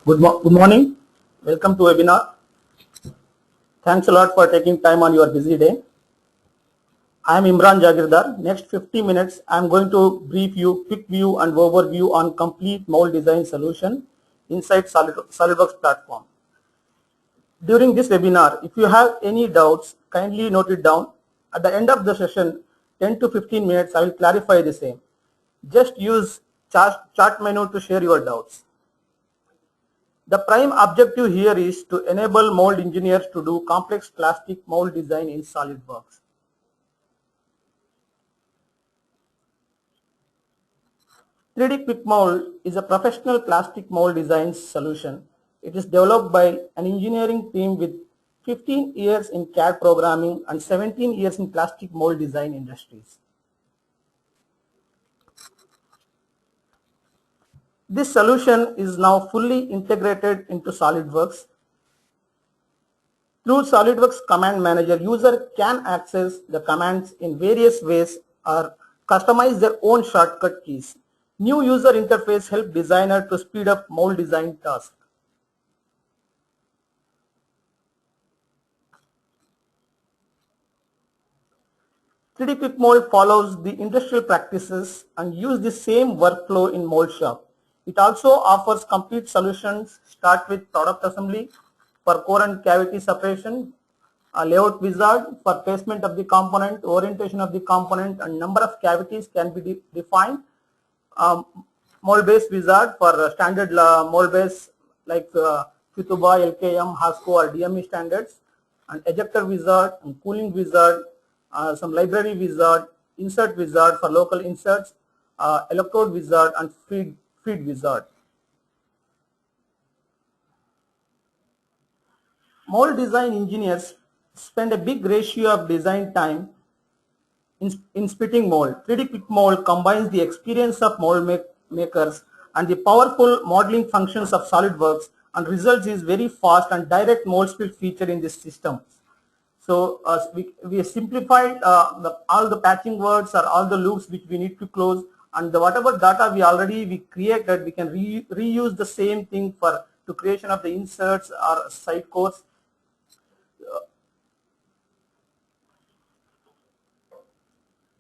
Good morning. Welcome to webinar. Thanks a lot for taking time on your busy day. I am Imran Jagirdar. Next 50 minutes, I am going to brief you quick view and overview on complete mold design solution inside SolidWorks platform. During this webinar, if you have any doubts, kindly note it down. At the end of the session, 10 to 15 minutes, I will clarify the same. Just use chat menu to share your doubts. The prime objective here is to enable mold engineers to do complex plastic mold design in SolidWorks. "3DQuickMold" is a professional plastic mold design solution. It is developed by an engineering team with 15 years in CAD programming and 17 years in plastic mold design industries. This solution is now fully integrated into SolidWorks. Through SolidWorks Command Manager, user can access the commands in various ways or customize their own shortcut keys. New user interface help designer to speed up mold design tasks. "3DQuickMold" follows the industrial practices and use the same workflow in mold shop. It also offers complete solutions. Start with product assembly for core and cavity separation, a layout wizard for placement of the component, orientation of the component, and number of cavities can be defined. Mold base wizard for standard mold base like Fituba, LKM, Hasco, or DME standards, and ejector wizard and cooling wizard, some library wizard, insert wizard for local inserts, electrode wizard, and feed wizard. Mold design engineers spend a big ratio of design time in splitting mold. 3DQuickMold combines the experience of mold makers and the powerful modeling functions of SolidWorks, and results is very fast and direct mold split feature in this system. So we simplified all the patching words or all the loops which we need to close, and whatever data we created, we can reuse the same thing to creation of the inserts or side cores.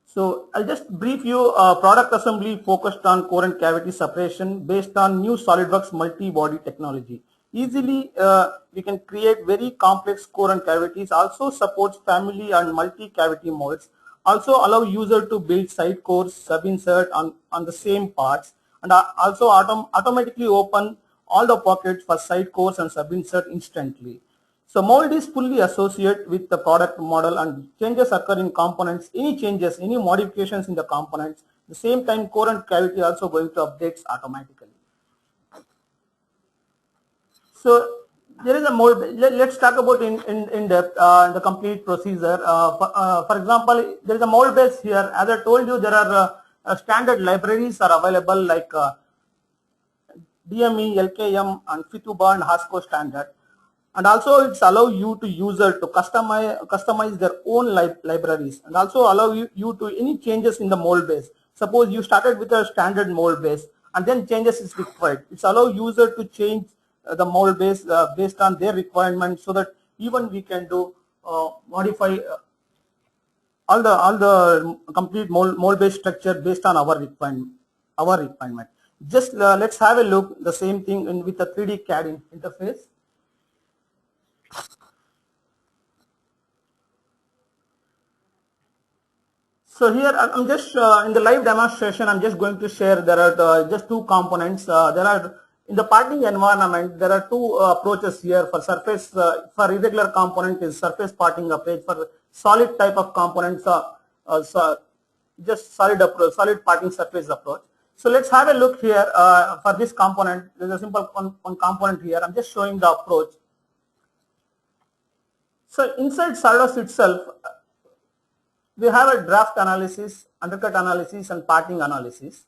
So I'll just brief you product assembly focused on core and cavity separation based on new SolidWorks multi-body technology. Easily we can create very complex core and cavities. Also supports family and multi-cavity molds. Also allow user to build side cores, sub-insert on the same parts, and also automatically open all the pockets for side cores and sub-insert instantly. So mold is fully associated with the product model, and changes occur in components. Any changes, any modifications in the components, the same time core and cavity also going to updates automatically. So there is a mold. Let's talk about in depth the complete procedure. For example, there is a mold base here. As I told you, there are standard libraries are available like DME, LKM, and Fituba and Hasco standard. And also it's allow you to user to customize their own libraries, and also allow you to any changes in the mold base. Suppose you started with a standard mold base and then changes is required. It's allow user to change the mold base based on their requirements, so that even we can do modify all the complete mold base structure based on our requirement. Just let's have a look the same thing with the 3D CAD interface. So here I'm just in the live demonstration, I'm just going to share there are just two components. There are in the parting environment, there are two approaches here. For surface, for irregular component is surface parting approach. For solid type of components, just solid parting surface approach. So let's have a look here for this component. There's a simple one component here. I'm just showing the approach. So inside SolidWorks itself, we have a draft analysis, undercut analysis, and parting analysis.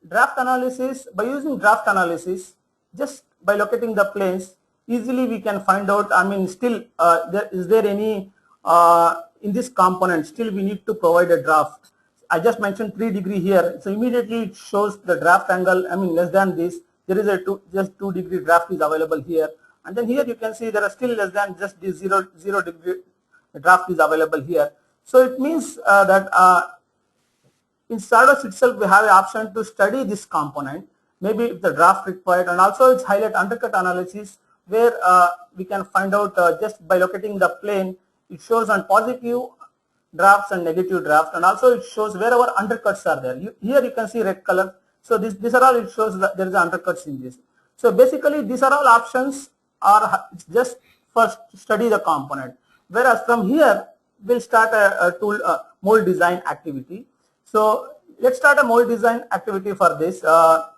Draft analysis, by using draft analysis, just by locating the planes, easily we can find out, still is there any in this component, still we need to provide a draft. I just mentioned 3 degree here, so immediately it shows the draft angle, less than this, there is a just 2-degree draft is available here, and then here you can see there are still less than just the 0 degree draft is available here. So it means that in SolidWorks itself we have an option to study this component, maybe if the draft required, and also it's highlight undercut analysis where we can find out just by locating the plane, it shows on positive drafts and negative drafts, and also it shows wherever undercuts are there. Here you can see red color. So these are all, it shows that there is undercuts in this. So basically these are all options are just first study the component. Whereas from here we'll start a tool mold design activity. So let's start a mold design activity for this. I'll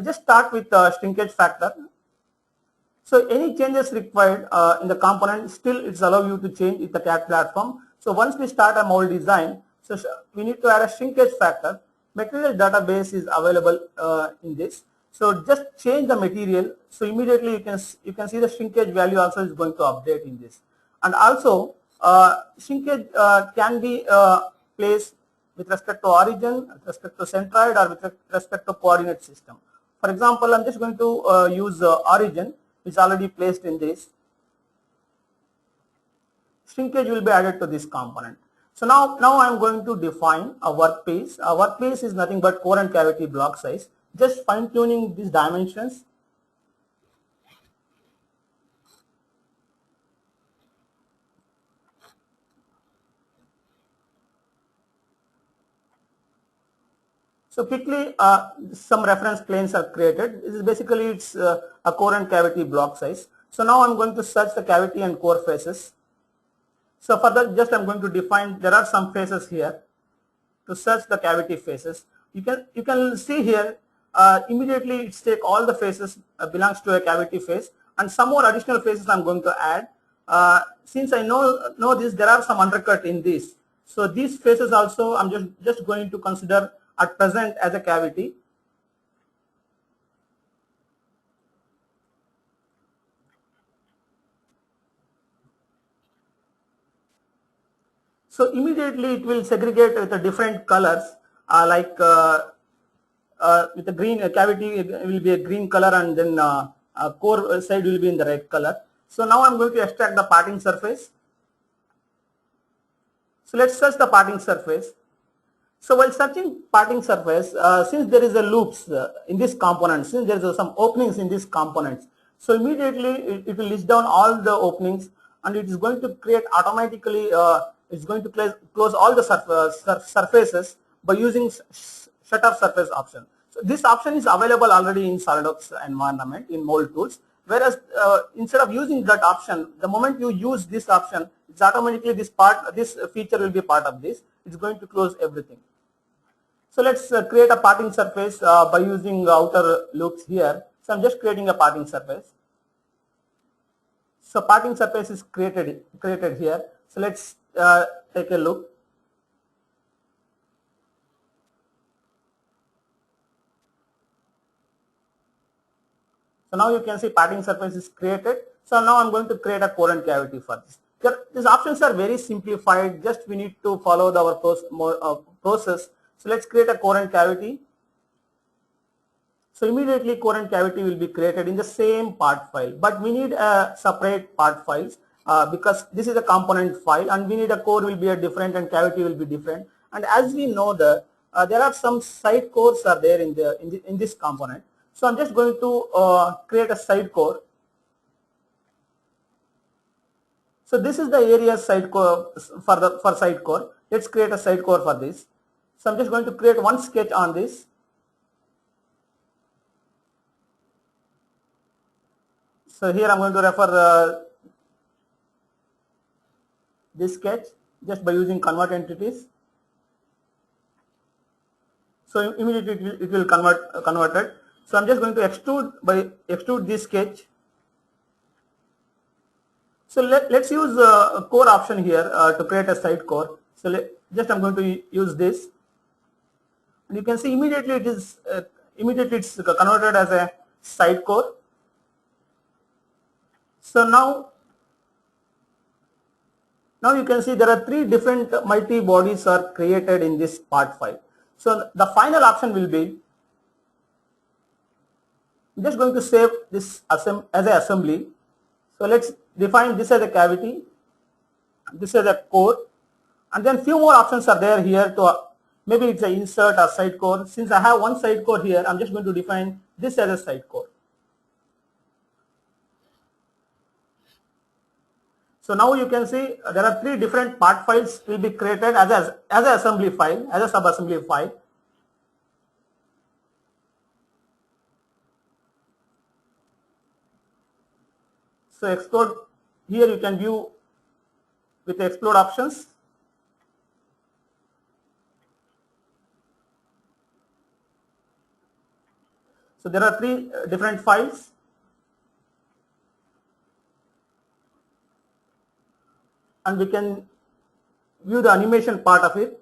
just start with shrinkage factor. So any changes required in the component, still it's allow you to change with the CAD platform. So once we start a mold design, so we need to add a shrinkage factor. Material database is available in this. So just change the material. So immediately you can see the shrinkage value also is going to update in this. And also shrinkage can be placed with respect to origin, with respect to centroid, or with respect to coordinate system. For example, I'm just going to use origin, which is already placed in this. Shrinkage will be added to this component. So now I'm going to define a workpiece. A workpiece is nothing but core and cavity block size. Just fine tuning these dimensions. So quickly, some reference planes are created. This is basically it's a core and cavity block size. So now I'm going to search the cavity and core faces. So for that, just I'm going to define, there are some faces here to search the cavity faces. You can see here immediately it's take all the faces belongs to a cavity face, and some more additional faces I'm going to add. Since I know this, there are some undercut in this. So these faces also I'm just going to consider at present as a cavity. So immediately it will segregate with the different colors, with the green cavity will be a green color, and then core side will be in the red color. So now I'm going to extract the parting surface. So let's search the parting surface. So while searching parting surface, since there is a loops in this component, since there is some openings in this components, so immediately it will list down all the openings, and it is going to create automatically. It's going to close all the surfaces by using shutter surface option. So this option is available already in SolidWorks environment in mold tools. Whereas instead of using that option, the moment you use this option, it's automatically this feature will be part of this. It's going to close everything. So let's create a parting surface by using outer loops here. So I'm just creating a parting surface. So parting surface is created here. So let's take a look. So now you can see parting surface is created. So now I'm going to create a core and cavity for this. These options are very simplified. Just we need to follow our process. So let's create a core and cavity. So immediately core and cavity will be created in the same part file, but we need a separate part files because this is a component file, and we need a core will be a different and cavity will be different. And as we know that there are some side cores are there in this component. So I'm just going to create a side core. So this is the area side core for side core. Let's create a side core for this. So I'm just going to create one sketch on this. So here I'm going to refer this sketch just by using convert entities. So immediately it will converted. So I'm just going to extrude this sketch. So let's use a core option here to create a side core. So I'm going to use this, and you can see immediately it's converted as a side core. So now you can see there are 3 different multi bodies are created in this part file. So the final option will be I'm just going to save this as an assembly. So let's define this as a cavity, this as a core, and then few more options are there here to maybe it's an insert or side core. Since I have one side core here, I'm just going to define this as a side core. So now you can see there are three different part files will be created as an assembly file, as a sub-assembly file. So explode, here you can view with the explode options. So there are three different files. And we can view the animation part of it.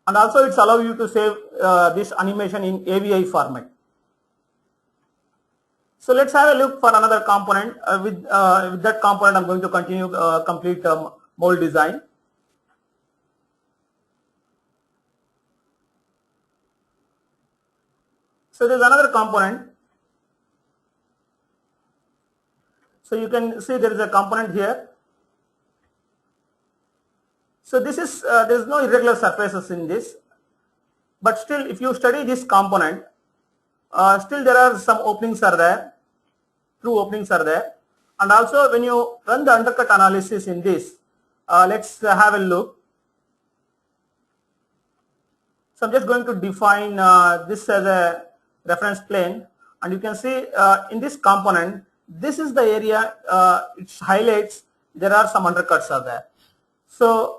And also it's allow you to save this animation in AVI format. So let's have a look for another component. With that component, I'm going to continue complete mold design. So there's another component. So you can see there is a component here. So this is there is no irregular surfaces in this, but still if you study this component, still there are some openings are there, true openings are there, and also when you run the undercut analysis in this, let's have a look. So I'm just going to define this as a reference plane, and you can see in this component, this is the area it highlights there are some undercuts are there. So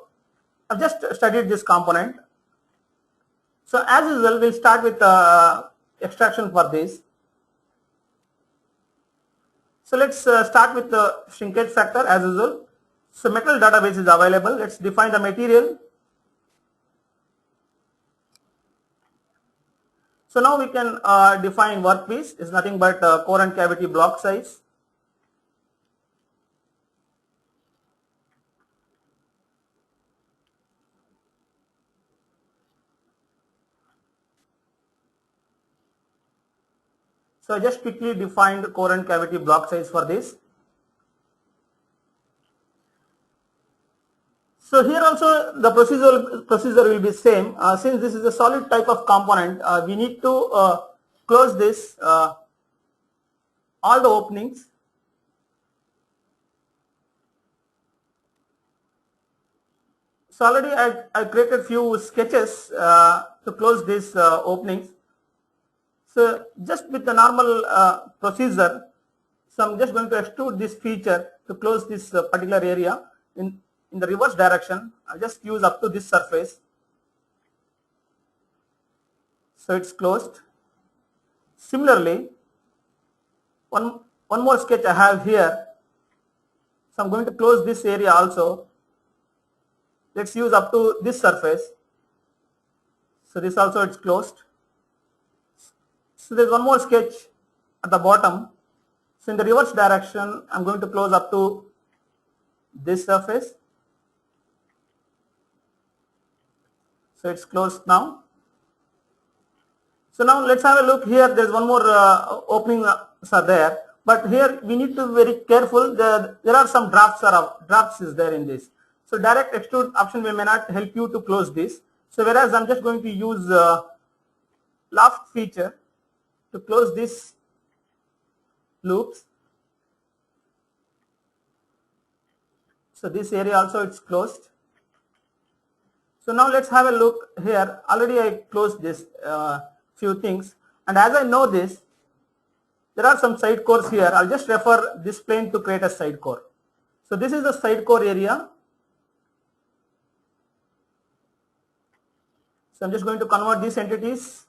I've just studied this component. So as usual, we'll start with extraction for this. So let's start with the shrinkage factor as usual. So metal database is available. Let's define the material. So now we can define workpiece is nothing but core and cavity block size. So I just quickly defined core and cavity block size for this. So here also the procedure will be same. Since this is a solid type of component, we need to close this all the openings. So already I created few sketches to close these openings. So just with the normal procedure, so I'm just going to extrude this feature to close this particular area in the reverse direction. I'll just use up to this surface. So it's closed. Similarly, one more sketch I have here. So I'm going to close this area also. Let's use up to this surface. So this also it's closed. So there's one more sketch at the bottom. So in the reverse direction, I'm going to close up to this surface. So it's closed now. So now let's have a look here. There's one more opening are there, but here we need to be very careful. There are some drafts is there in this. So direct extrude option may not help you to close this. So whereas I'm just going to use loft feature to close this loops. So this area also it's closed. So now let's have a look here. Already I closed this few things, and as I know this, there are some side cores here. I'll just refer this plane to create a side core. So this is the side core area. So I'm just going to convert these entities.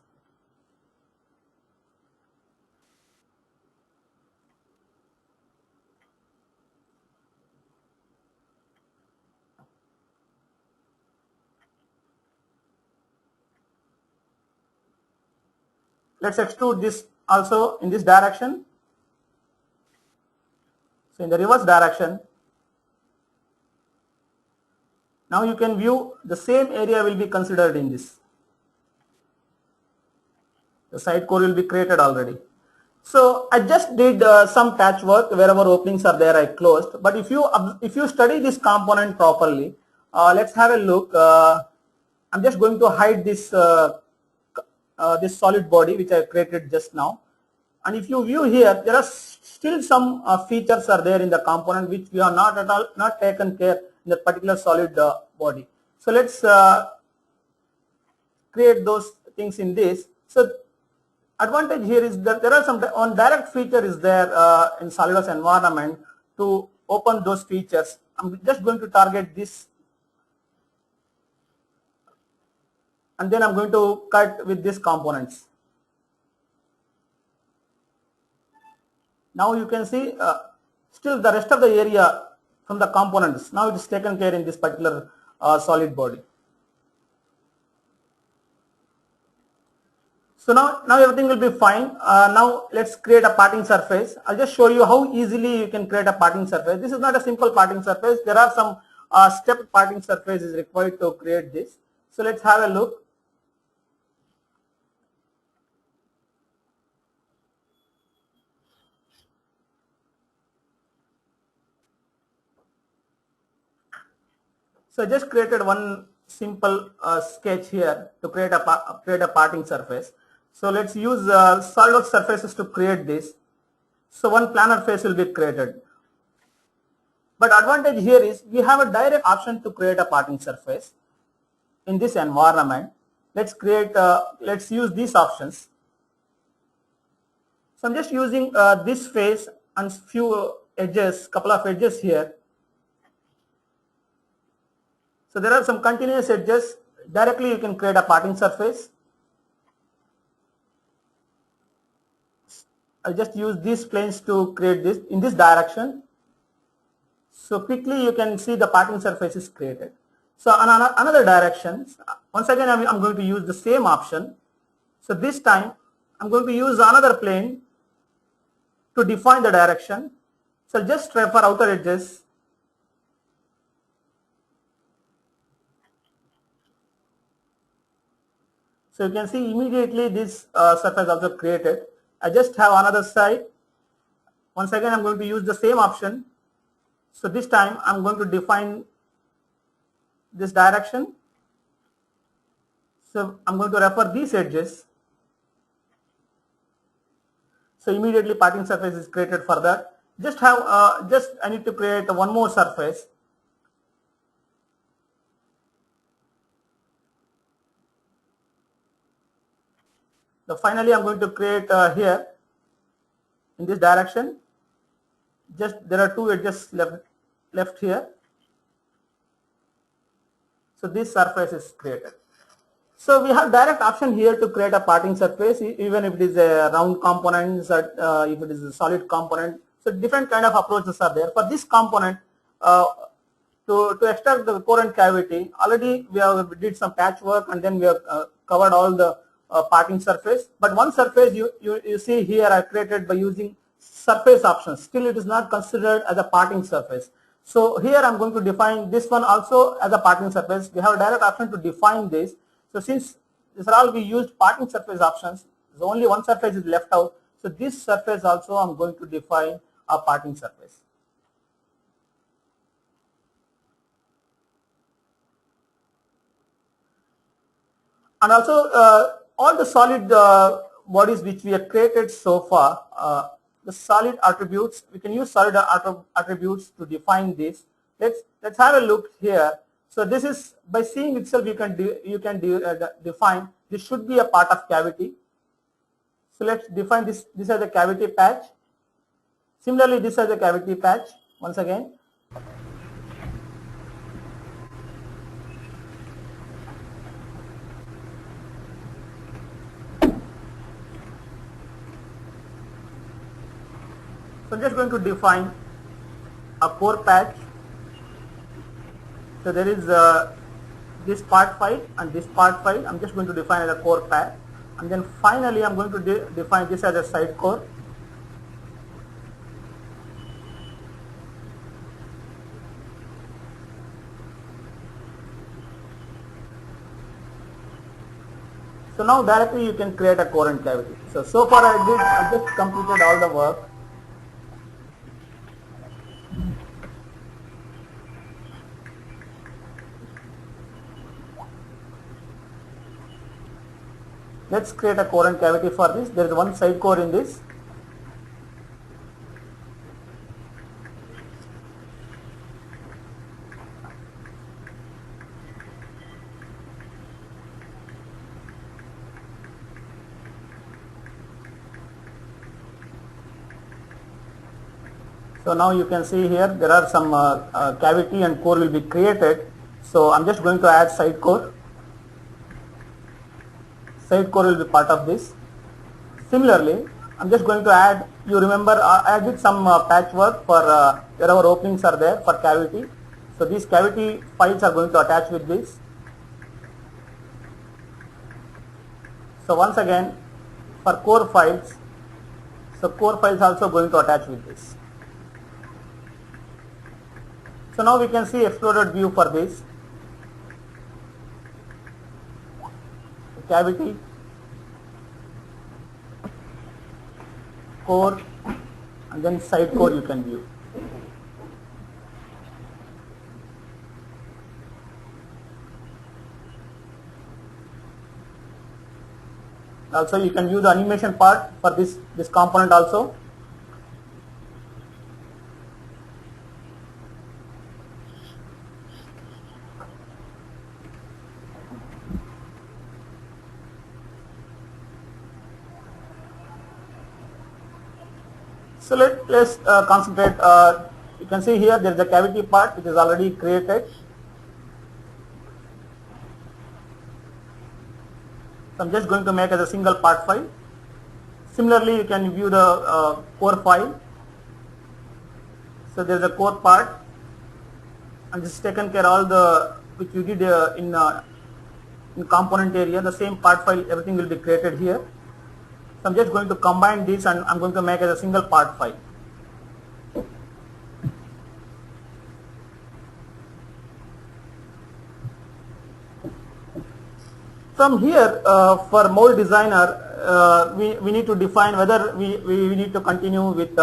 Let's extrude this also in this direction. So in the reverse direction. Now you can view the same area will be considered in this. The side core will be created already. So I just did some patchwork. Wherever openings are there, I closed. But if you study this component properly, let's have a look. I'm just going to hide this solid body which I created just now. And if you view here, there are still some features are there in the component which we are not taken care in the particular solid body. So let's create those things in this. So advantage here is that there are some on direct feature is there in SolidWorks environment to open those features. I'm just going to target this, and then I'm going to cut with these components. Now you can see still the rest of the area from the components. Now it is taken care in this particular solid body. So now everything will be fine. Now let's create a parting surface. I'll just show you how easily you can create a parting surface. This is not a simple parting surface. There are some step parting surface is required to create this. So let's have a look. So I just created one simple sketch here to create a parting surface. So let's use SolidWorks surfaces to create this. So one planar face will be created. But advantage here is we have a direct option to create a parting surface in this environment. Let's use these options. So I'm just using this face and few edges, couple of edges here. So there are some continuous edges. Directly you can create a parting surface. I'll just use these planes to create this in this direction. So quickly you can see the parting surface is created. So on another direction, once again I'm going to use the same option. So this time I'm going to use another plane to define the direction. So just refer outer edges. So you can see immediately this surface also created. I just have another side. Once again I'm going to use the same option. So this time I'm going to define this direction. So I'm going to refer these edges. So immediately parting surface is created for that. I need to create one more surface. So finally I'm going to create here in this direction. Just there are two edges left here. So this surface is created. So we have direct option here to create a parting surface, even if it is a round component, if it is a solid component. So different kind of approaches are there. For this component, to extract the core and cavity, already we did some patchwork, and then we have covered all the parting surface. But one surface you see here I created by using surface options. Still it is not considered as a parting surface. So here I'm going to define this one also as a parting surface. We have a direct option to define this. So since these are all we used parting surface options, so only one surface is left out. So this surface also I'm going to define a parting surface. And also all the solid bodies which we have created so far, the solid attributes, we can use solid attributes to define this. Let's have a look here. So this is by seeing itself you can define this should be a part of cavity. So let's define this as a cavity patch. Similarly, this as a cavity patch once again. So I'm just going to define a core patch. So there is this part 5 and this part 5. I'm just going to define as a core patch, and then finally I'm going to define this as a side core. So now directly you can create a core and cavity. So far I just completed all the work. Let's create a core and cavity for this. There is one side core in this. So now you can see here there are some cavity and core will be created. So I'm just going to add side core. Side core will be part of this. Similarly, I'm just going to add, you remember I did some patchwork for wherever openings are there for cavity. So these cavity files are going to attach with this. So once again for core files, so core files also going to attach with this. So now we can see exploded view for this. Cavity, core, and then side core you can view. Also you can view the animation part for this component also. So let's concentrate. You can see here there is a cavity part which is already created. So I'm just going to make as a single part file. Similarly, you can view the core file. So there is a core part, and this is taken care all the which you did in component area. The same part file, everything will be created here. So I'm just going to combine this and I'm going to make as a single part file. From here, for mold designer, we need to define whether we need to continue with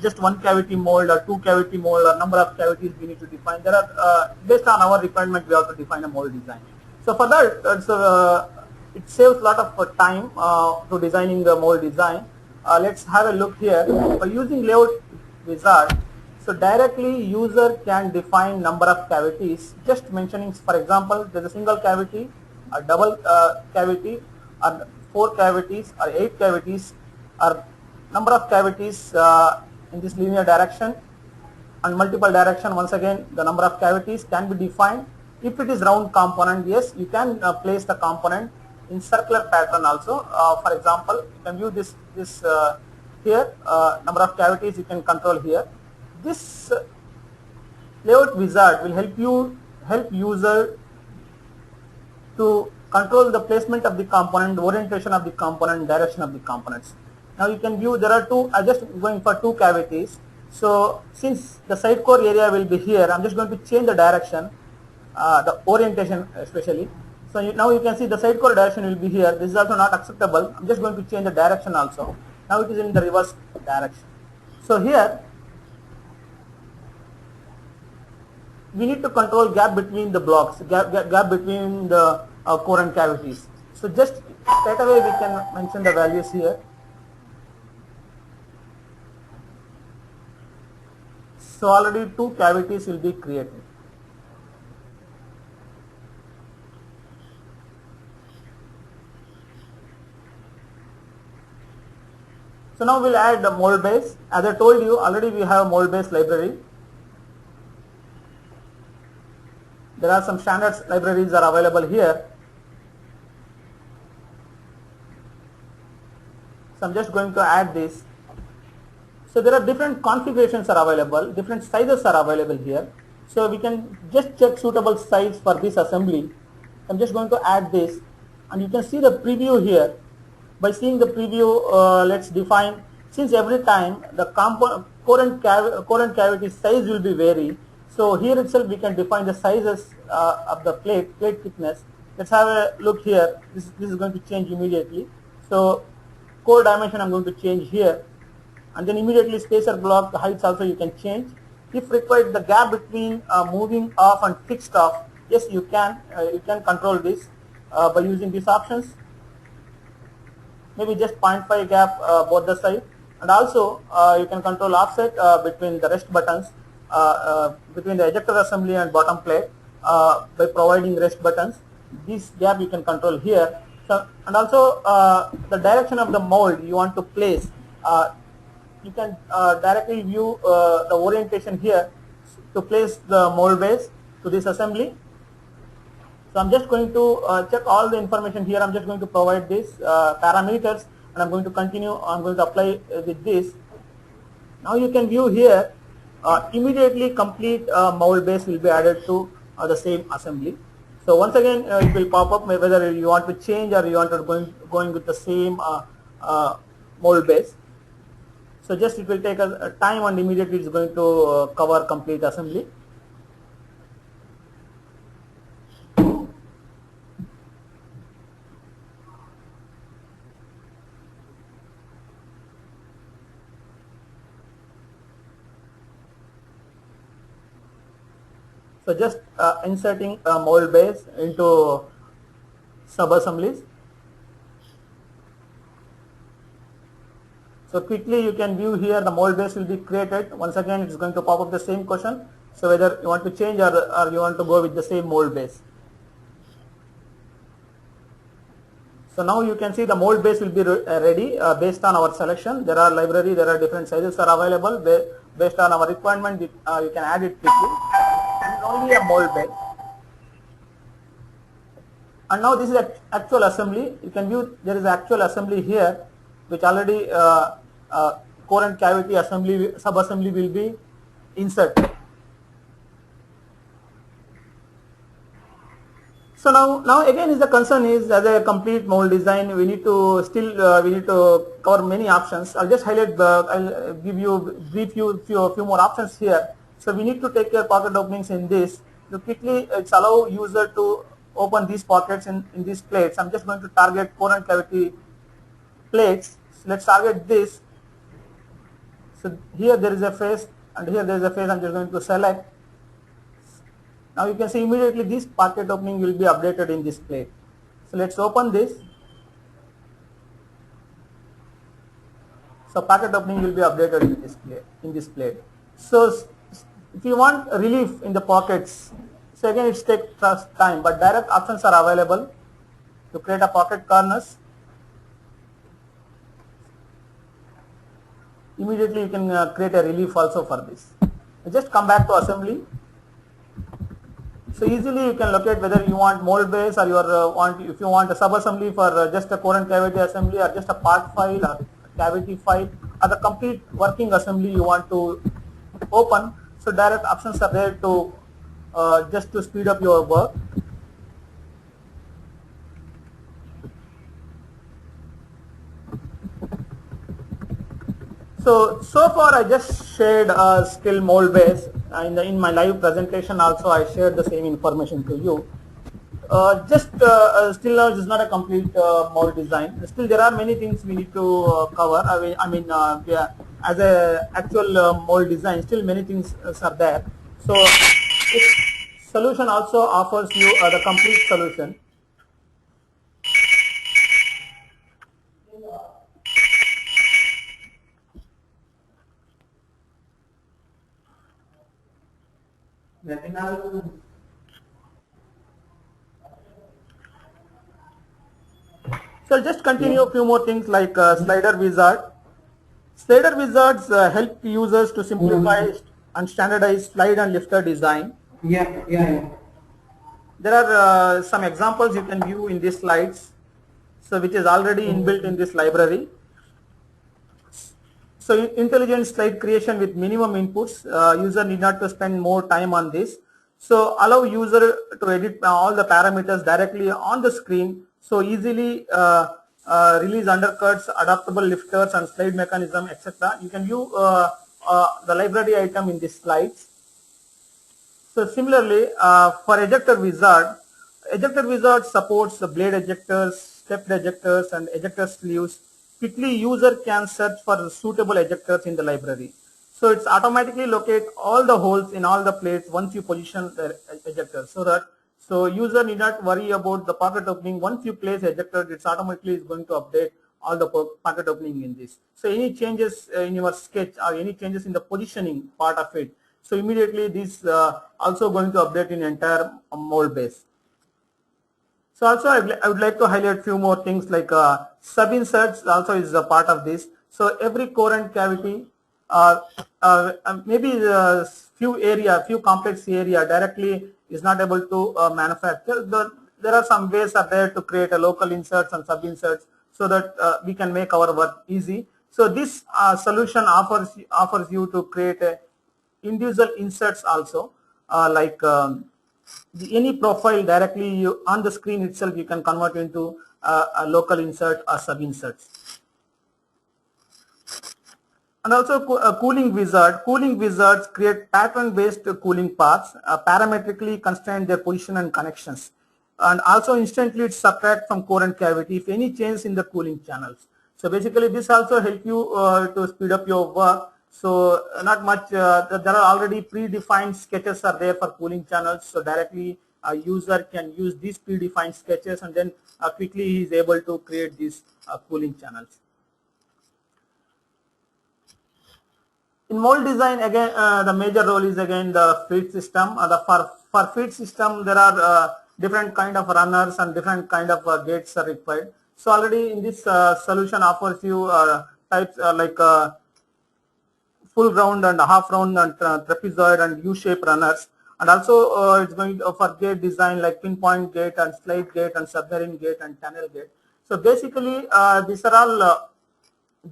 just one cavity mold or two cavity mold or number of cavities we need to define. There are based on our requirement we have to define a mold design. So for that, it saves a lot of time to designing the mold design. Let's have a look here. By using layout wizard, so directly user can define number of cavities, just mentioning, for example, there's a single cavity, a double cavity, or 4 cavities, or 8 cavities, or number of cavities in this linear direction and multiple direction. Once again, the number of cavities can be defined. If it is round component, yes, you can place the component in circular pattern also. For example, you can view this here, number of cavities you can control here. This layout wizard will help user to control the placement of the component, orientation of the component, direction of the components. Now you can view there are two. I just going for 2 cavities. So since the side core area will be here, I'm just going to change the direction, the orientation especially. So now you can see the side core direction will be here. This is also not acceptable. I'm just going to change the direction also. Now it is in the reverse direction. So here we need to control gap between the blocks, gap between the core and cavities. So just straight away we can mention the values here. So already 2 cavities will be created. So now we'll add the mold base. As I told you, already we have a mold base library. There are some standards libraries are available here. So I'm just going to add this. So there are different configurations are available, different sizes are available here. So we can just check suitable size for this assembly. I'm just going to add this, and you can see the preview here. By seeing the preview, let's define, since every time the core and cavity size will be vary. So here itself we can define the sizes of the plate thickness. Let's have a look here. This is going to change immediately. So core dimension I'm going to change here, and then immediately spacer block heights also you can change. If required, the gap between moving off and fixed off, yes, you can control this by using these options. Maybe just 0.5 gap both the side, and also you can control offset between the rest buttons, between the ejector assembly and bottom plate by providing rest buttons. This gap you can control here. So, and also the direction of the mold you want to place, you can directly view the orientation here to place the mold base to this assembly. So I'm just going to check all the information here. I'm just going to provide these parameters, and I'm going to continue. I'm going to apply with this. Now you can view here, immediately complete mold base will be added to the same assembly. So once again it will pop up whether you want to change or you want to going with the same mold base. So just it will take a time, and immediately it's going to cover complete assembly. So just inserting a mold base into sub-assemblies. So quickly you can view here the mold base will be created. Once again it's going to pop up the same question. So whether you want to change or you want to go with the same mold base. So now you can see the mold base will be ready based on our selection. There are library, there are different sizes are available. Based on our requirement, you can add it quickly. And only a mold base. And now this is actual assembly. You can view there is actual assembly here, which already core and cavity assembly sub-assembly will be inserted. So now again is the concern is as a complete mold design we need to cover many options. I'll just highlight I'll give you brief you few more options here. So we need to take care pocket openings in this. So quickly it's allow user to open these pockets in these plates. I'm just going to target core and cavity plates. So let's target this. So here there is a face and here there is a face. I'm just going to select. Now you can see immediately this pocket opening will be updated in this plate. So let's open this. So pocket opening will be updated in this plate. So if you want relief in the pockets, so again it takes time, but direct options are available to create a pocket corners. Immediately you can create a relief also for this. Just come back to assembly. So easily you can locate whether you want mold base or if you want a sub assembly for just a core and cavity assembly or just a part file or cavity file or the complete working assembly you want to open. So direct options are there to just to speed up your work. So far I just shared a skill mold base. In my live presentation also I shared the same information to you. Still now it is not a complete mold design. Still there are many things we need to cover. As a actual mold design, still many things are there. So this solution also offers you the complete solution. So I'll just continue a few more things like slider wizard. Slider wizards help users to simplify and standardize slide and lifter design. Yeah. There are some examples you can view in these slides, so which is already inbuilt in this library. So intelligent slide creation with minimum inputs, user need not to spend more time on this. So allow user to edit all the parameters directly on the screen. So easily release undercuts, adaptable lifters and slide mechanism, etc. You can view the library item in these slides. So similarly for ejector wizard, Ejector wizard supports the blade ejectors, stepped ejectors, and ejector sleeves. Quickly, user can search for suitable ejectors in the library. So it's automatically locate all the holes in all the plates once you position the ejector. So user need not worry about the pocket opening. Once you place ejector, it's automatically is going to update all the pocket opening in this. So any changes in your sketch or any changes in the positioning part of it, so immediately this also going to update in entire mold base. So also I would like to highlight few more things like sub inserts also is a part of this. So every core and cavity, maybe few complex area directly is not able to manufacture. There are some ways are there to create a local inserts and sub inserts so that we can make our work easy. So this solution offers you to create a individual inserts also any profile directly on the screen itself you can convert into a local insert or sub inserts. And also cooling wizards create pattern based cooling paths, parametrically constrain their position and connections, and also instantly it subtract from core and cavity if any change in the cooling channels. So basically this also help you to speed up your work. So not much, there are already predefined sketches are there for cooling channels. So directly a user can use these predefined sketches and then quickly he is able to create these cooling channels. In mold design, again, the major role is again the feed system. For feed system, there are different kind of runners and different kind of gates are required. So already in this solution offers you types like full round and half round and trapezoid and U-shape runners. And also it's going to, for gate design like pinpoint gate and slide gate and submarine gate and tunnel gate. So basically these are all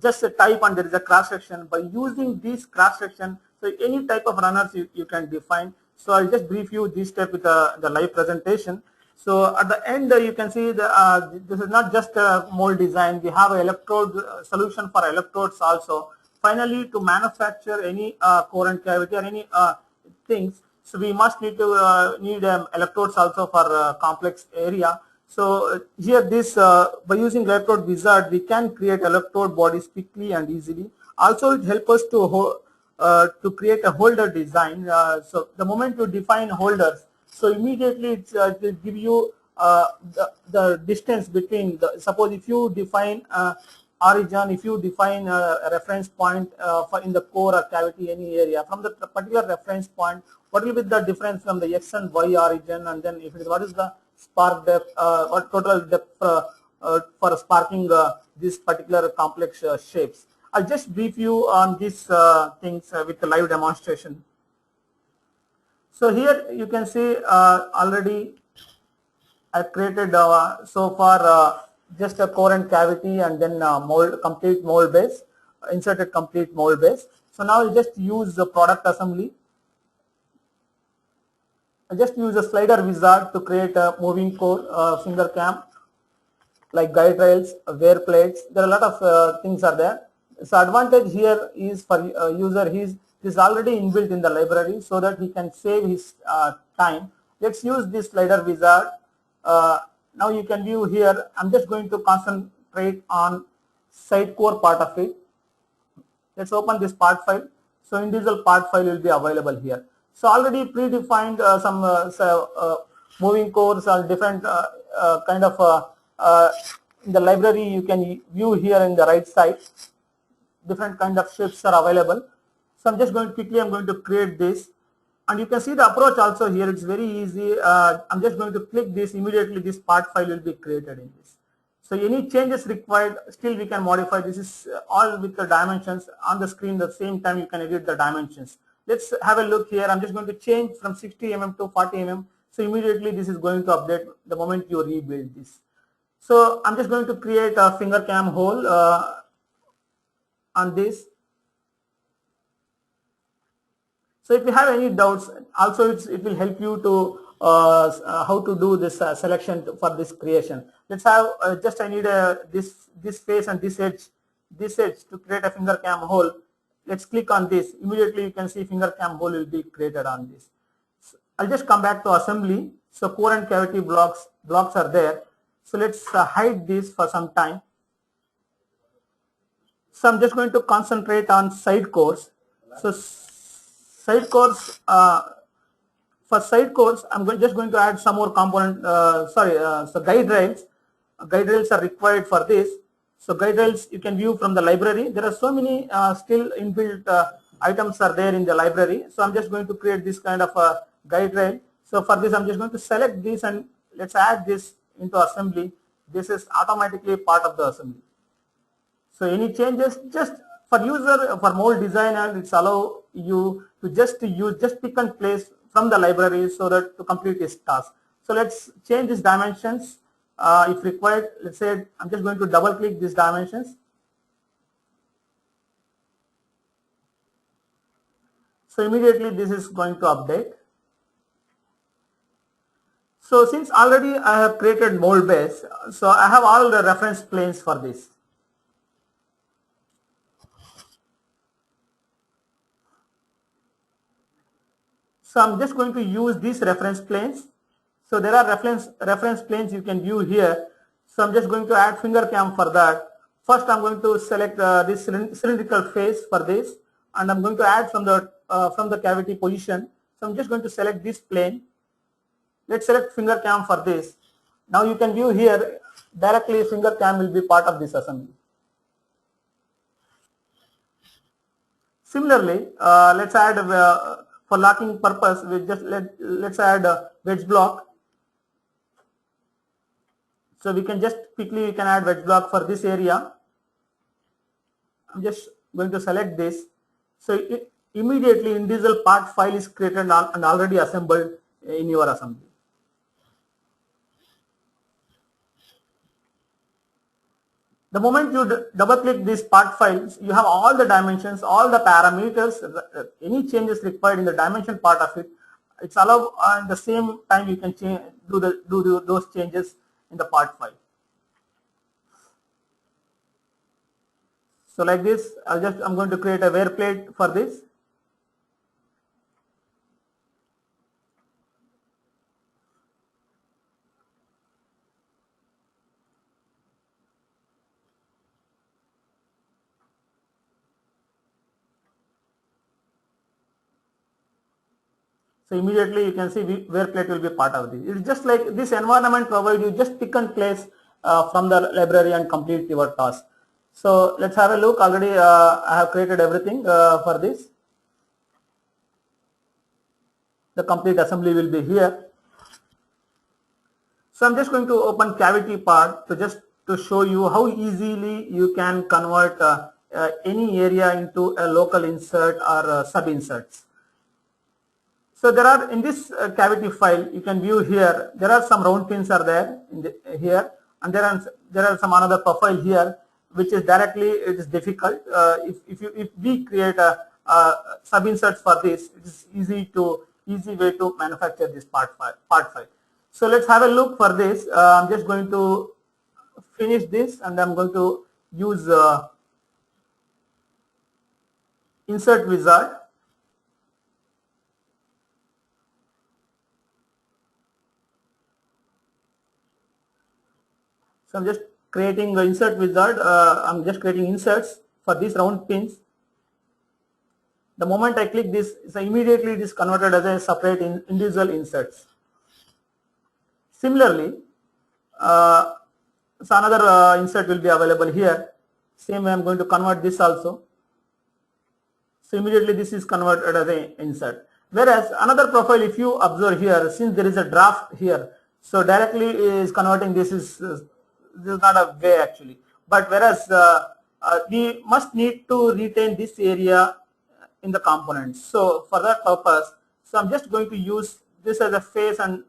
just a type and there is a cross section. By using this cross section, so any type of runners you can define. So I'll just brief you this step with the live presentation. So at the end you can see this is not just a mold design. We have an electrode solution for electrodes also. Finally, to manufacture any core and cavity or any things, so we must need to need electrodes also for complex area. So here this by using electrode wizard we can create electrode bodies quickly and easily. Also it helps us to create a holder design. So the moment you define holders, so immediately it will give you the distance between suppose if you define origin, if you define a reference point for in the core or cavity any area from the particular reference point, what will be the difference from the x and y origin, and then if it is what is the spark depth, what total depth for sparking these particular complex shapes. I'll just brief you on these things with the live demonstration. So here you can see already I created so far just a core and cavity and then complete mold base, inserted complete mold base. So now I'll just use the product assembly. I just use a slider wizard to create a moving core, finger cam, like guide rails, wear plates. There are a lot of things are there. So advantage here is for user, this is already inbuilt in the library so that he can save his time. Let's use this slider wizard. Now you can view here, I'm just going to concentrate on side core part of it. Let's open this part file. So individual part file will be available here. So already predefined some moving cores or different kind of in the library you can view here in the right side. Different kind of shapes are available. So I'm just going to quickly, I'm going to create this. And you can see the approach also here, it's very easy. I'm just going to click this, immediately this part file will be created in this. So any changes required, still we can modify. This is all with the dimensions on the screen. At the same time you can edit the dimensions. Let's have a look here. I'm just going to change from 60 mm to 40 mm. So immediately this is going to update the moment you rebuild this. So I'm just going to create a finger cam hole on this. So if you have any doubts, also it will help you to how to do this selection for this creation. Let's have just I need this face and this edge to create a finger cam hole. Let's click on this. Immediately you can see finger cam hole will be created on this. So I'll just come back to assembly. So core and cavity blocks are there. So let's hide this for some time. So I'm just going to concentrate on side cores. So side cores, for side cores, just going to add some more component. So guide rails. Guide rails are required for this. So guide rails you can view from the library. There are so many still inbuilt items are there in the library. So I'm just going to create this kind of a guide rail. So for this, I'm just going to select this and let's add this into assembly. This is automatically part of the assembly. So any changes, just for user, for mold designer, it's allow you to just pick and place from the library so that to complete this task. So let's change these dimensions if required. Let's say I'm just going to double click these dimensions. So immediately this is going to update. So since already I have created mold base, so I have all the reference planes for this. So I'm just going to use these reference planes. So there are reference planes you can view here. So I'm just going to add finger cam for that. First I'm going to select this cylindrical face for this, and I'm going to add from the cavity position. So I'm just going to select this plane. Let's select finger cam for this. Now you can view here directly finger cam will be part of this assembly. Similarly, let's add for locking purpose. We just let's add a wedge block. So we can just quickly add wedge block for this area. I'm just going to select this. So immediately individual part file is created and already assembled in your assembly. The moment you double click this part files, you have all the dimensions, all the parameters, any changes required in the dimension part of it. It's allowed at the same time you can do those changes in the part file. So like this, I'm going to create a wear plate for this. So immediately you can see wear plate will be part of this. It's just like this environment provides you just pick and place from the library and complete your task. So let's have a look. Already I have created everything for this. The complete assembly will be here. So I'm just going to open cavity part to show you how easily you can convert any area into a local insert or sub inserts. So there are in this cavity file you can view here. There are some round pins are there here, and there are some another profile here, which is directly it is difficult. If we create a sub inserts for this, it is easy way to manufacture this part file. So let's have a look for this. I'm just going to finish this, and I'm going to use insert wizard. So I'm just creating the insert wizard. I'm just creating inserts for these round pins. The moment I click this, so immediately it is converted as a separate individual inserts. Similarly, so another insert will be available here. Same way I'm going to convert this also. So immediately this is converted as an insert. Whereas another profile, if you observe here, since there is a draft here, so directly is converting this is not a way actually. But whereas we must need to retain this area in the components. So for that purpose, so I'm just going to use this as a face and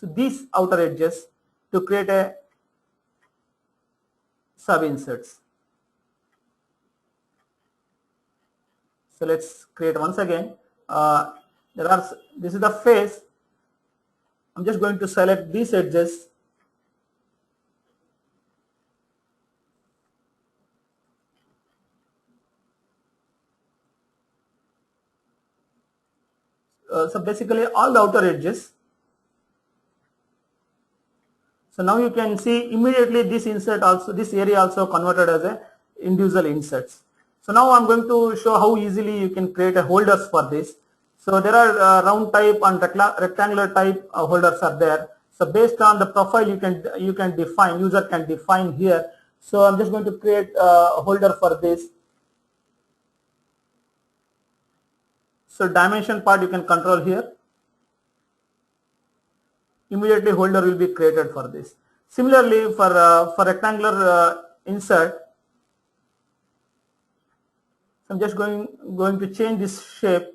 so these outer edges to create a sub inserts. So let's create once again. This is the face. I'm just going to select these edges. So basically all the outer edges. So now you can see immediately this insert also, this area also converted as a individual inserts. So now I'm going to show how easily you can create a holders for this. So there are round type and rectangular type holders are there. So based on the profile you can define, user can define here. So I'm just going to create a holder for this. So dimension part you can control here. Immediately holder will be created for this. Similarly for rectangular insert, so I'm just going to change this shape.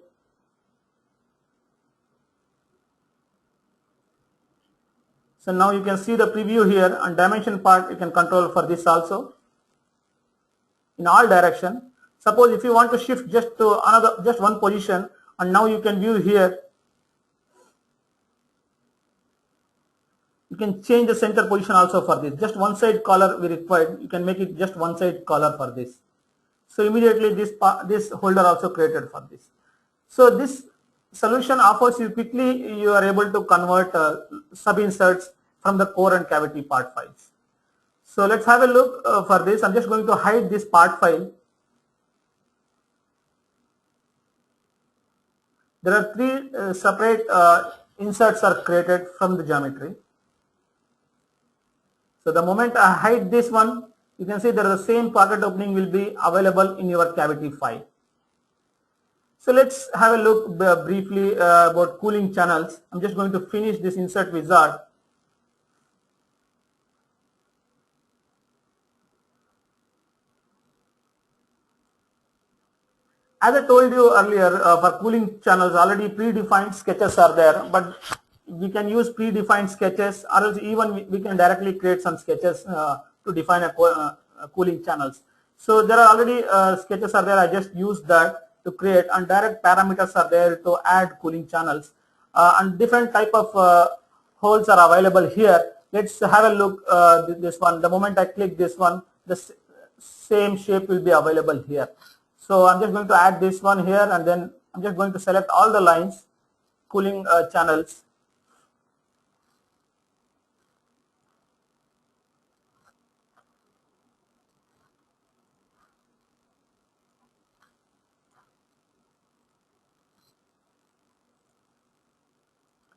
So now you can see the preview here, and dimension part you can control for this also in all direction. Suppose if you want to shift just to just one position, and now you can view here. You can change the center position also for this. Just one side color we required. You can make it just one side color for this. So immediately this holder also created for this. So this solution offers you quickly, you are able to convert sub inserts from the core and cavity part files. So let's have a look for this. I'm just going to hide this part file. There are three separate inserts are created from the geometry. So the moment I hide this one, you can see that the same pocket opening will be available in your cavity file. So let's have a look briefly about cooling channels. I'm just going to finish this insert wizard. As I told you earlier, for cooling channels already predefined sketches are there, but we can use predefined sketches, or else even we can directly create some sketches to define a cooling channels. So there are already sketches are there. I just use that to create, and direct parameters are there to add cooling channels, and different type of holes are available here. Let's have a look this one. The moment I click this one, the same shape will be available here. So I'm just going to add this one here, and then I'm just going to select all the lines, cooling channels.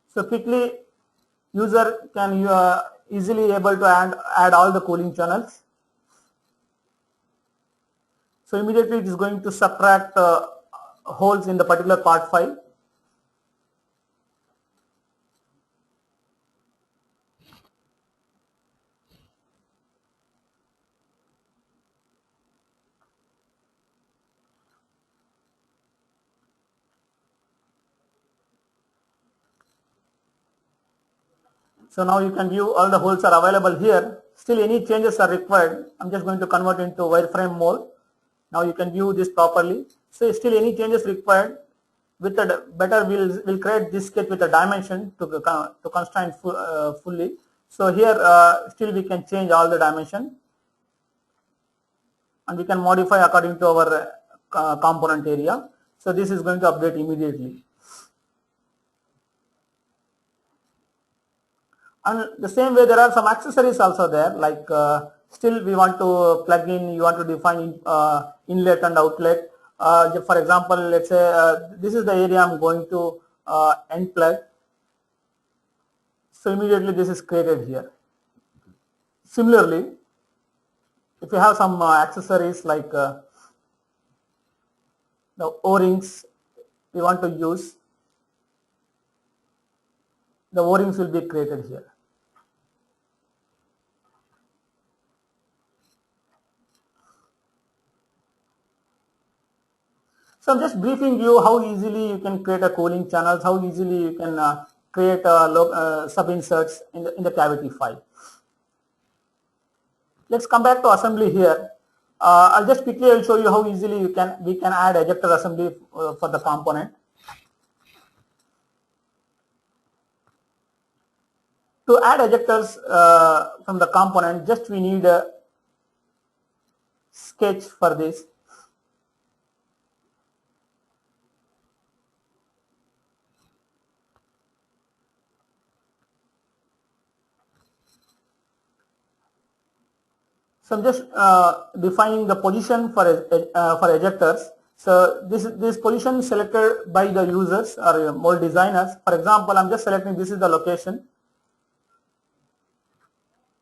So quickly user can easily able to add all the cooling channels. So immediately it is going to subtract holes in the particular part file. So now you can view all the holes are available here. Still any changes are required. I'm just going to convert into wireframe mode. Now you can view this properly. So still any changes required, with a better we'll create this sketch with a dimension to constrain fully. So here still we can change all the dimension, and we can modify according to our component area. So this is going to update immediately. And the same way there are some accessories also there, like still we want to plug in, you want to define inlet and outlet. For example, let's say this is the area I'm going to end plug. So immediately this is created here. Similarly, if you have some accessories like the O-rings we want to use, the O-rings will be created here. So I'm just briefing you how easily you can create a cooling channels, how easily you can create sub inserts in the cavity file. Let's come back to assembly here. I'll just quickly show you how easily we can add ejector assembly for the component. To add ejectors from the component, just we need a sketch for this. So I'm just defining the position for ejectors. So this position is selected by the users or mold designers. For example, I'm just selecting this is the location.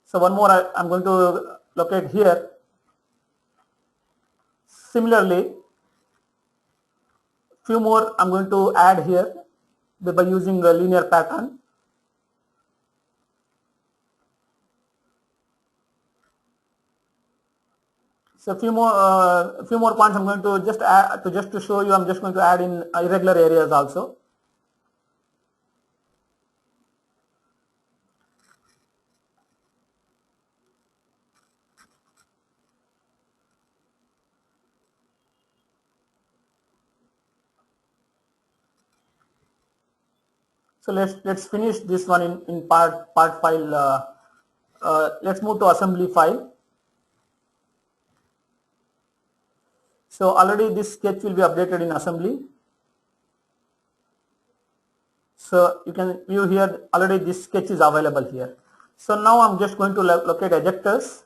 So one more I'm going to locate here. Similarly, few more I'm going to add here by using a linear pattern. So a few more points I'm going to just add to show you. I'm just going to add in irregular areas also. So let's finish this one in part file. Let's move to assembly file. So already this sketch will be updated in assembly. So you can view here already this sketch is available here. So now I'm just going to locate ejectors.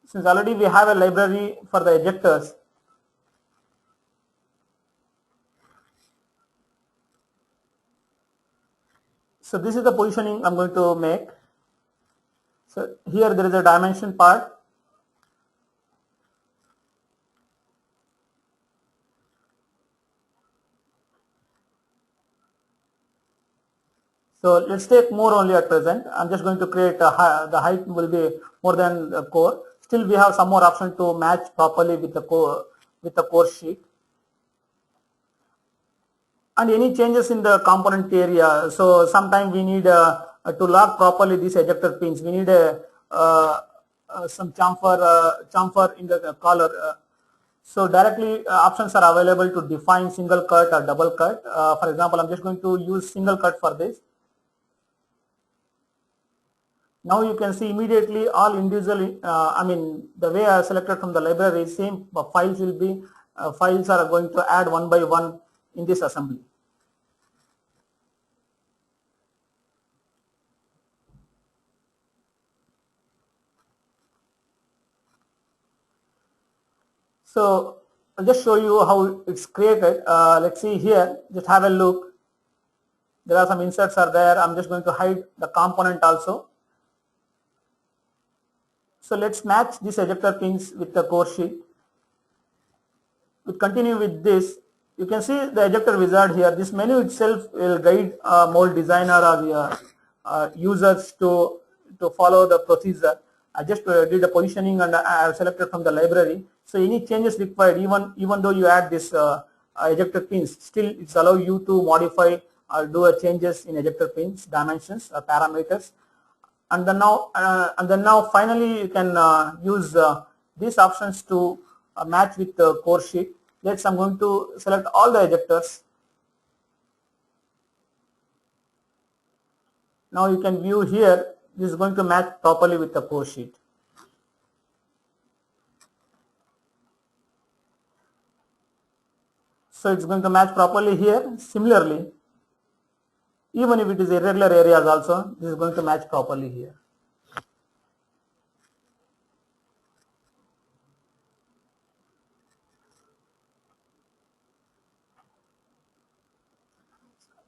Since already we have a library for the ejectors, so this is the positioning I'm going to make. So here there is a dimension part. So let's take more only at present. I'm just going to create the height will be more than the core. Still we have some more option to match properly with the core sheet. And any changes in the component area. So sometimes we need to lock properly these ejector pins. We need some chamfer in the collar. So directly options are available to define single cut or double cut. For example, I'm just going to use single cut for this. Now you can see immediately all individual, the way I selected from the library, same files will be, files are going to add one by one in this assembly. So I'll just show you how it's created. Let's see here, just have a look. There are some inserts are there. I'm just going to hide the component also. So let's match these ejector pins with the core sheet. We continue with this. You can see the ejector wizard here. This menu itself will guide mold designer or users to follow the procedure. I just did a positioning and I have selected from the library. So any changes required, even though you add this ejector pins, still it's allow you to modify or do a changes in ejector pins dimensions or parameters. And then now finally you can use these options to match with the core sheet. Let's I'm going to select all the ejectors. Now you can view here, this is going to match properly with the core sheet. So it's going to match properly here. Similarly, even if it is irregular areas also, this is going to match properly here.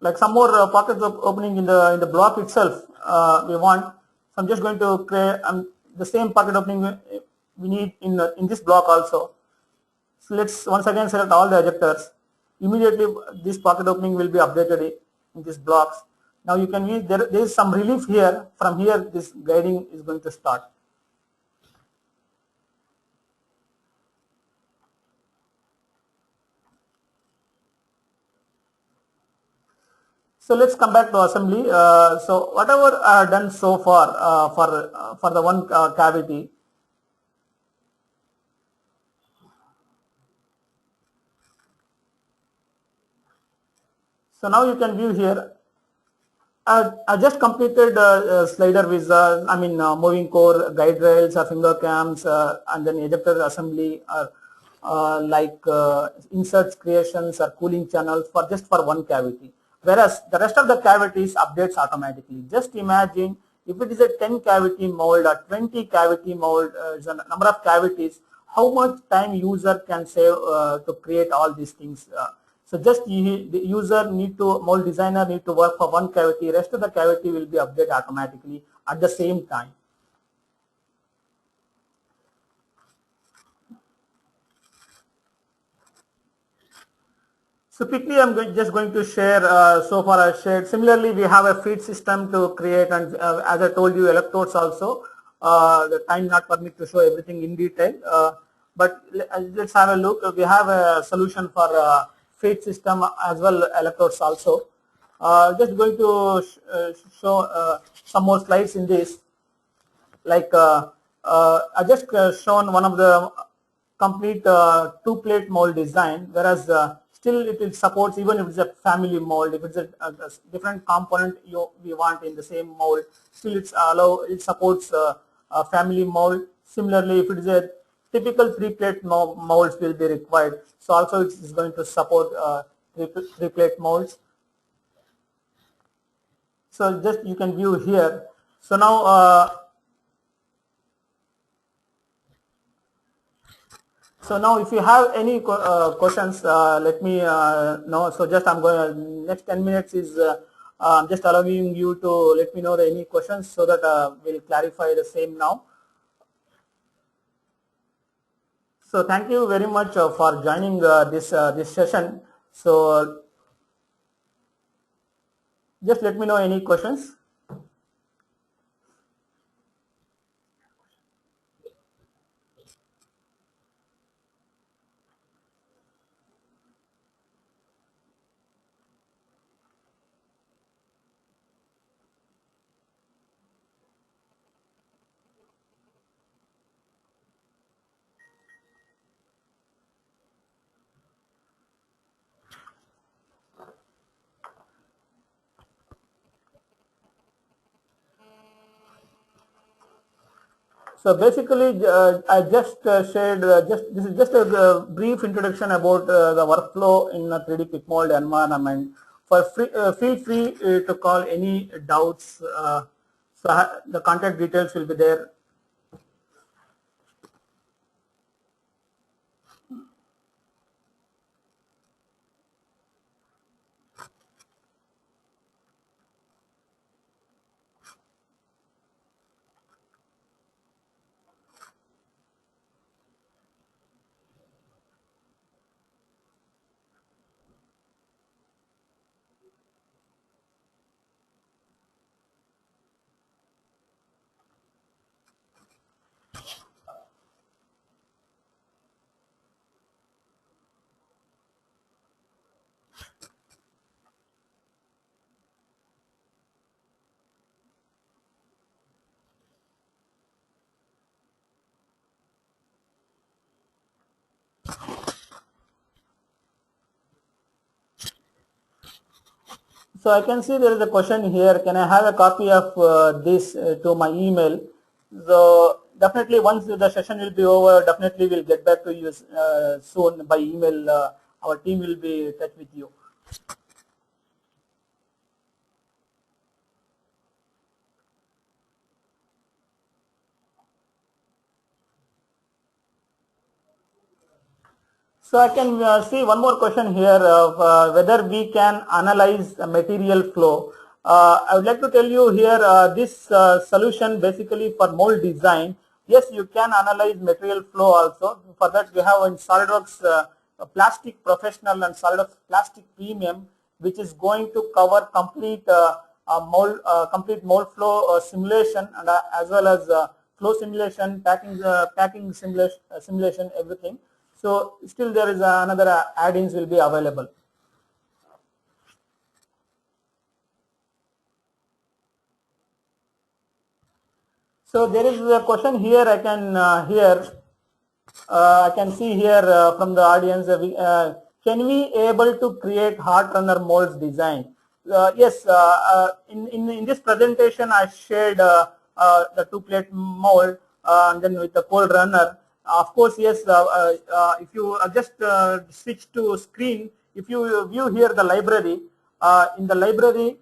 Like some more pockets of opening in the block itself we want. So I'm just going to create the same pocket opening we need in this block also. So let's once again select all the ejectors. Immediately this pocket opening will be updated in these blocks. Now you can use, there is some relief here. From here this guiding is going to start. So let's come back to assembly. So whatever I have done so far for the one cavity. So now you can view here. I just completed slider wizard, moving core, guide rails, finger cams, and then ejector assembly, like inserts, creations, or cooling channels for one cavity. Whereas the rest of the cavities updates automatically. Just imagine If it is a 10 cavity mold or 20 cavity mold, is a number of cavities, how much time user can save to create all these things. So just the user need to, mold designer need to work for one cavity, rest of the cavity will be updated automatically at the same time. So quickly, I'm just going to share. So far, I shared. Similarly, we have a feed system to create, and as I told you, electrodes also. The time not permit to show everything in detail, but let's have a look. We have a solution for feed system as well electrodes also. Just going to show some more slides in this. Like I just shown one of the complete two-plate mold design, whereas still it supports even if it's a family mold, if it's a different component we want in the same mold, still it supports a family mold. Similarly, if it is a typical three-plate molds will be required, so also it is going to support three-plate molds. So just you can view here. So now if you have any questions, let me know. So just I'm going, next 10 minutes is just allowing you to let me know any questions so that we'll clarify the same now. So thank you very much for joining this session. So just let me know any questions. So basically, I just shared this is just a brief introduction about the workflow in a 3D QuickMold environment. Feel free to call any doubts. The contact details will be there. So I can see there is a question here. Can I have a copy of this to my email? So definitely once the session will be over, definitely we'll get back to you soon by email. Our team will be in touch with you. So I can see one more question here of whether we can analyze the material flow. I would like to tell you here this solution basically for mold design. Yes, you can analyze material flow also. For that we have in SolidWorks a plastic professional and SolidWorks plastic premium, which is going to cover complete complete mold flow simulation and as well as flow simulation, packing simulation, everything. So still there is another add-ins will be available. So there is a question here. I can I can see here from the audience. Can we able to create hot runner molds design? Yes. In this presentation, I shared the two-plate mold and then with the cold runner. Of course, yes. If you just switch to screen, if you view here the library, in the library,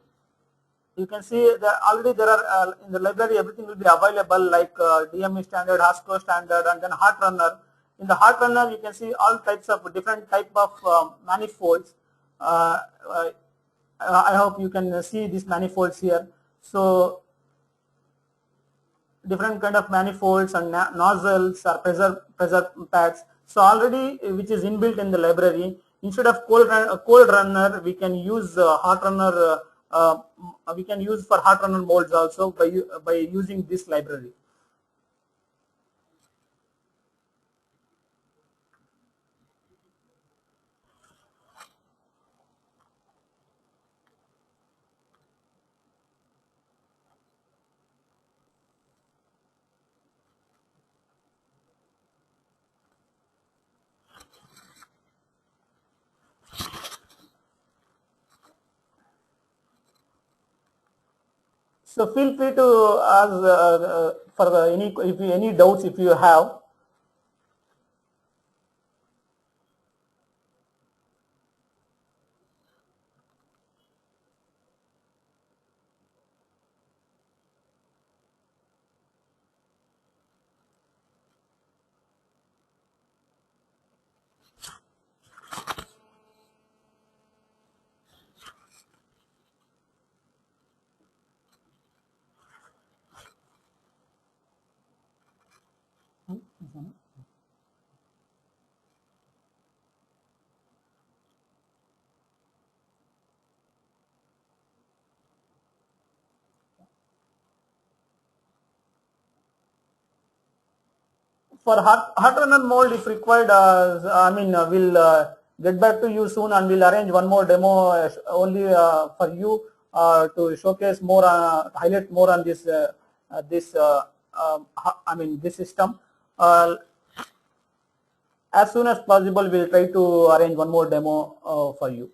you can see that already there are in the library everything will be available, like DME standard, Hasco standard, and then heart runner. In the heart runner, you can see all types of different type of manifolds. I hope you can see these manifolds here. So different kind of manifolds and nozzles or pressure pads. So already which is inbuilt in the library. Instead of cold runner, we can use hot runner. We can use for hot runner molds also by using this library. So feel free to ask for any doubts if you have. For hot runner mold, if required, we'll get back to you soon, and we'll arrange one more demo only for you to showcase more, highlight more on this this system. As soon as possible, we'll try to arrange one more demo for you.